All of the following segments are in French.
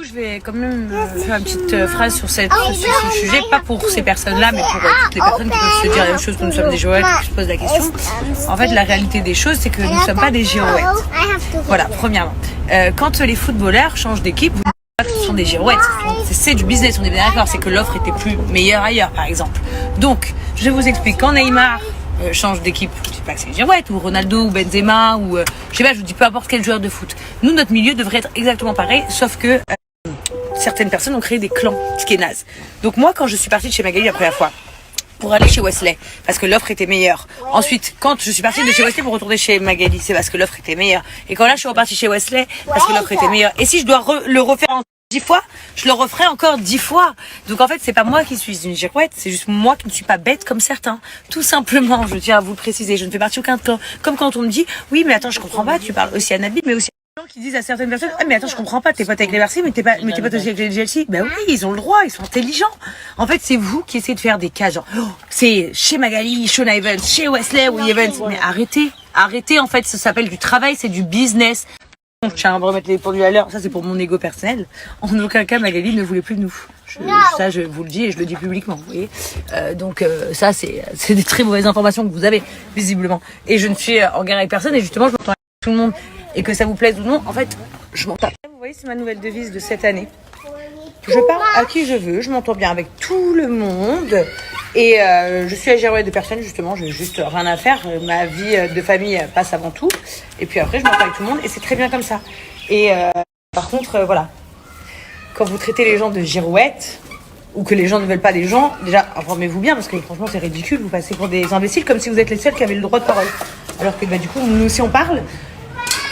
je vais quand même faire une petite phrase sur ce sujet, pas pour ces personnes-là, mais pour toutes les personnes qui peuvent se dire la même chose que nous sommes des girouettes, qui se posent la question. En fait, la réalité des choses, c'est que nous ne sommes pas des girouettes. Voilà, premièrement. Quand les footballeurs changent d'équipe, vous ne savez pas que ce sont des girouettes. C'est du business, on est bien d'accord, c'est que l'offre était plus meilleure ailleurs, par exemple. Donc, je vous explique, quand Neymar change d'équipe, je dis pas que c'est une girouette, ou Ronaldo, ou Benzema, ou je sais pas, je vous dis peu importe quel joueur de foot. Nous, notre milieu devrait être exactement pareil, sauf que certaines personnes ont créé des clans, ce qui est naze. Donc moi, quand je suis partie de chez Magali la première fois, pour aller chez Wesley, parce que l'offre était meilleure. Ensuite, quand je suis partie de chez Wesley pour retourner chez Magali, c'est parce que l'offre était meilleure. Et quand là, je suis repartie chez Wesley, parce que l'offre était meilleure. Et si je dois le refaire en 10 fois, je le referai encore 10 fois. Donc en fait, c'est pas moi qui suis une girouette, c'est juste moi qui ne suis pas bête comme certains. Tout simplement, je tiens à vous le préciser, je ne fais partie d'aucun clan. Comme quand on me dit, oui, mais attends, je comprends pas, tu parles aussi à Nabil, mais aussi à des gens qui disent à certaines personnes, ah, mais attends, je comprends pas, t'es pote avec les Marseillais, mais t'es pas aussi avec les Chelsea. Ben oui, ils ont le droit, ils sont intelligents. En fait, c'est vous qui essayez de faire des cas, genre, oh, c'est chez Magali, Shauna Evans, chez Wesley, Willy Evans. Mais arrêtez, en fait, ça s'appelle du travail, c'est du business. Je tiens à me remettre les pendules à l'heure, ça c'est pour mon ego personnel. En aucun cas, Magali ne voulait plus de nous. Ça, je vous le dis et je le dis publiquement, vous voyez. Donc ça, c'est des très mauvaises informations que vous avez, visiblement. Et je ne suis en guerre avec personne et justement, je m'entends avec tout le monde. Et que ça vous plaise ou non, en fait, je m'entends. Vous voyez, c'est ma nouvelle devise de cette année. Je parle à qui je veux, je m'entends bien avec tout le monde. Et je suis la girouette de personne, justement, j'ai juste rien à faire. Ma vie de famille passe avant tout. Et puis après, je m'entends avec tout le monde et c'est très bien comme ça. Et par contre, voilà. Quand vous traitez les gens de girouettes, ou que les gens ne veulent pas des gens, déjà, informez-vous bien, parce que franchement, c'est ridicule. Vous passez pour des imbéciles, comme si vous êtes les seuls qui avaient le droit de parole. Alors que du coup, nous aussi, on parle.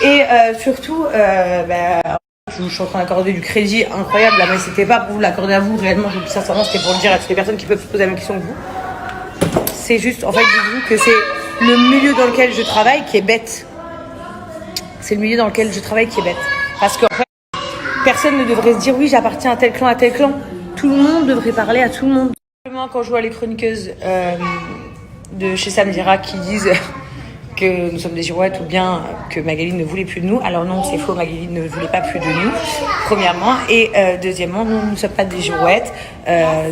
Et surtout, je suis en train d'accorder du crédit incroyable là, mais c'était pas pour vous l'accorder à vous réellement, je vous dis sincèrement, c'était pour le dire à toutes les personnes qui peuvent se poser la même question que vous. C'est juste, en fait, dites-vous que c'est le milieu dans lequel je travaille qui est bête. C'est le milieu dans lequel je travaille qui est bête. Parce qu'en fait, personne ne devrait se dire oui, j'appartiens à tel clan, à tel clan. Tout le monde devrait parler à tout le monde. Quand je vois les chroniqueuses de chez Samdira qui disent que nous sommes des girouettes ou bien que Magali ne voulait plus de nous. Alors non, c'est faux, Magali ne voulait pas plus de nous, premièrement. Et deuxièmement, nous ne sommes pas des girouettes.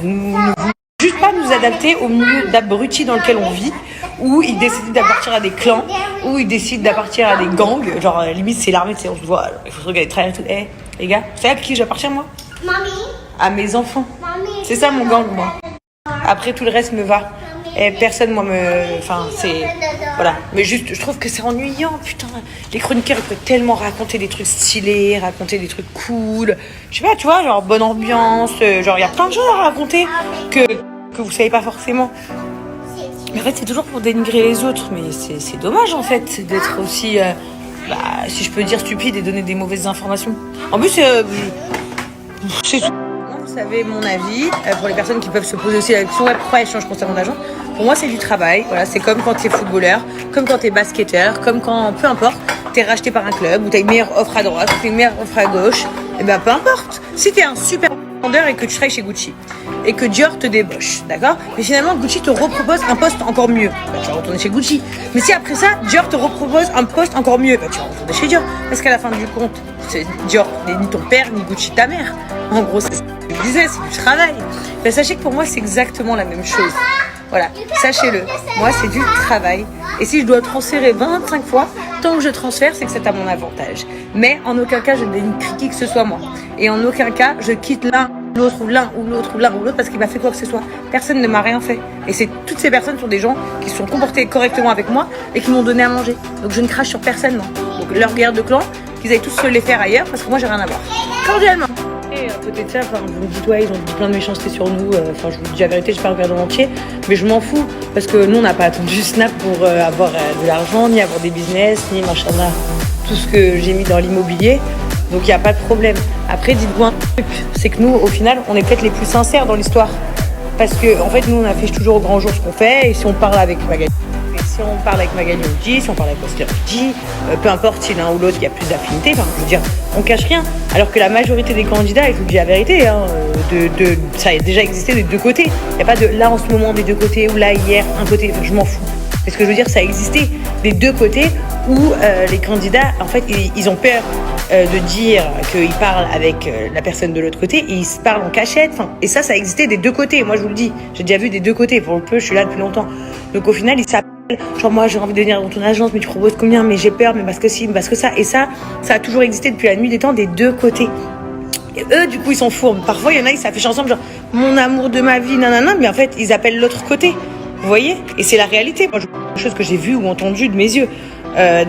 Nous ne voulons juste pas nous adapter au milieu d'abrutis dans lequel on vit, où ils décident d'appartir à des clans, où ils décident d'appartir à des gangs. Genre, à la limite, c'est l'armée, tu sais, on se voit, il faut se regarder très tout. Hey, les gars, vous savez à qui j'appartiens, moi? Mamie. À mes enfants. C'est ça mon gang, moi. Après, tout le reste me va. Et personne, moi, enfin, c'est... Voilà. Mais juste, je trouve que c'est ennuyant, putain. Les chroniqueurs, ils peuvent tellement raconter des trucs stylés, raconter des trucs cool. Je sais pas, tu vois, genre, bonne ambiance. Genre, il y a plein de choses à raconter que vous savez pas forcément. Mais en fait, c'est toujours pour dénigrer les autres. Mais c'est dommage, en fait, d'être aussi, si je peux dire, stupide et donner des mauvaises informations. En plus, c'est tout. Vous savez mon avis, pour les personnes qui peuvent se poser aussi la question, ouais, pourquoi elles changent constamment d'agent? Pour moi, c'est du travail. Voilà, c'est comme quand tu es footballeur, comme quand tu es basketteur, comme quand, peu importe, tu es racheté par un club, ou tu as une meilleure offre à droite, ou tu as une meilleure offre à gauche, et ben peu importe. Si tu es un super vendeur et que tu travailles chez Gucci, et que Dior te débauche, d'accord? Mais finalement, Gucci te repropose un poste encore mieux. Bah, tu vas retourner chez Gucci. Mais si après ça, Dior te repropose un poste encore mieux, bah, tu vas retourner chez Dior. Parce qu'à la fin du compte, c'est Dior n'est ni ton père, ni Gucci ta mère. En gros, c'est du business, c'est du travail. Bah, sachez que pour moi, c'est exactement la même chose. Voilà, sachez-le. Moi, c'est du travail. Et si je dois transférer 25 fois, tant que je transfère, c'est que c'est à mon avantage. Mais en aucun cas, je ne dénigre qui que ce soit moi. Et en aucun cas, je quitte l'autre ou l'un ou l'autre parce qu'il m'a fait quoi que ce soit. Personne ne m'a rien fait. Et toutes ces personnes sont des gens qui se sont comportés correctement avec moi et qui m'ont donné à manger. Donc je ne crache sur personne, non. Donc leur guerre de clan, qu'ils aillent tous se les faire ailleurs parce que moi j'ai rien à voir. Cordialement. Et à côté de ça, vous me dites ouais, ils ont dit plein de méchanceté sur nous. Je vous dis la vérité, j'ai pas regardé en entier, mais je m'en fous parce que nous on n'a pas attendu Snap pour avoir de l'argent, ni avoir des business, ni machin là, tout ce que j'ai mis dans l'immobilier. Donc il n'y a pas de problème. Après, dites-vous un truc, c'est que nous, au final, on est peut-être les plus sincères dans l'histoire. Parce que, en fait, nous, on affiche toujours au grand jour ce qu'on fait. Et si on parle avec Magali, on le dit. Si on parle avec Oscar, on le dit. Peu importe si l'un ou l'autre, il y a plus d'affinité. Enfin, je veux dire, on cache rien. Alors que la majorité des candidats, et je vous dis la vérité, hein, ça a déjà existé des deux côtés. Il n'y a pas de là en ce moment des deux côtés ou là hier un côté. Enfin, je m'en fous. Mais ce que je veux dire, ça existait des deux côtés où les candidats, en fait, ils ont peur de dire qu'ils parlent avec la personne de l'autre côté et ils se parlent en cachette. Enfin, et ça existait des deux côtés. Moi, je vous le dis, j'ai déjà vu des deux côtés. Pour le peu, je suis là depuis longtemps. Donc au final, ils s'appellent. Genre, moi, j'ai envie de venir dans ton agence, mais tu proposes combien? Mais j'ai peur, mais parce que si, parce que ça. Et ça a toujours existé depuis la nuit des temps des deux côtés. Et eux, du coup, ils sont fourbes. Parfois, il y en a, ils s'affichent ensemble, genre, mon amour de ma vie, nanana, mais en fait, ils appellent l'autre côté. Vous voyez? Et c'est la réalité. Moi, je chose que j'ai vu ou entendu de mes yeux.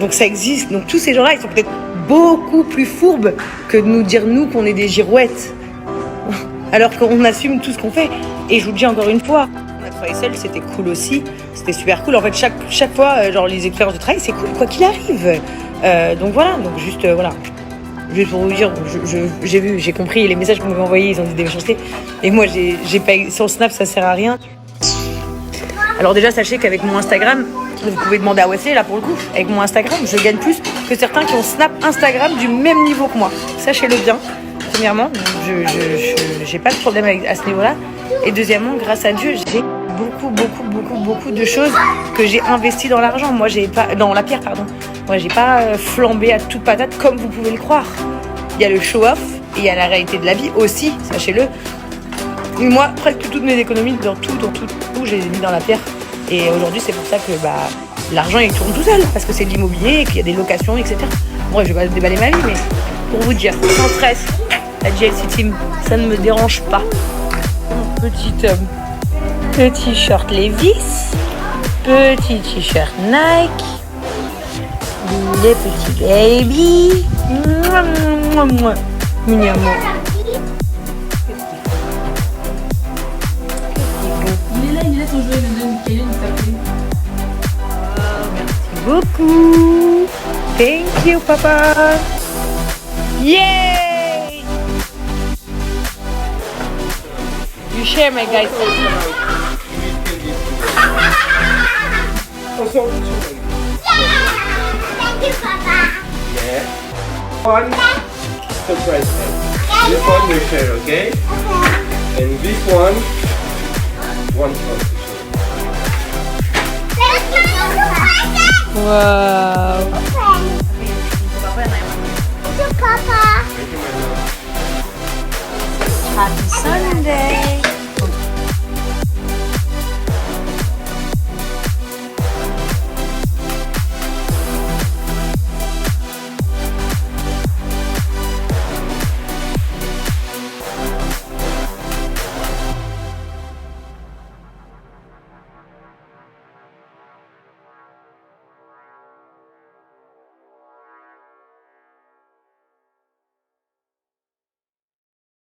Donc, ça existe. Donc, tous ces gens-là, ils sont peut-être beaucoup plus fourbes que de nous dire, nous, qu'on est des girouettes. Alors qu'on assume tout ce qu'on fait. Et je vous le dis encore une fois, on a travaillé seul, c'était cool aussi. C'était super cool. En fait, chaque fois, genre, les expériences de travail, c'est cool, quoi qu'il arrive. Donc, voilà. Donc, juste, voilà. Juste pour vous dire, j'ai compris les messages que vous m'avez envoyés, ils ont dit des méchancetés. Et moi, j'ai pas, sur Snap, ça sert à rien. Alors déjà, sachez qu'avec mon Instagram, vous pouvez demander à Wesley, là pour le coup, avec mon Instagram, je gagne plus que certains qui ont Snap Instagram du même niveau que moi. Sachez-le bien. Premièrement, j'ai pas de problème à ce niveau-là. Et deuxièmement, grâce à Dieu, j'ai beaucoup de choses que j'ai investi dans l'argent. Moi, j'ai pas, dans la pierre, pardon. Moi, j'ai pas flambé à toute patate comme vous pouvez le croire. Il y a le show-off et il y a la réalité de la vie aussi, sachez-le. Moi, presque toutes mes économies, dans tout, je les ai mis dans la pierre. Et aujourd'hui, c'est pour ça que l'argent, il tourne tout seul. Parce que c'est de l'immobilier et qu'il y a des locations, etc. Bref, je vais pas déballer ma vie, mais pour vous dire, sans stress, la GLC Team, ça ne me dérange pas. Petit short Levi's, petit t-shirt Nike, les petits baby. Mignon. Il est là ton jouet, il s'appelle. Merci beaucoup. Thank you, papa. Yay! You share, my guys. Thank you, Papa. Yeah. One surprise egg. This one you share, okay? And this one shot. Wow. Papa. Happy Sunday.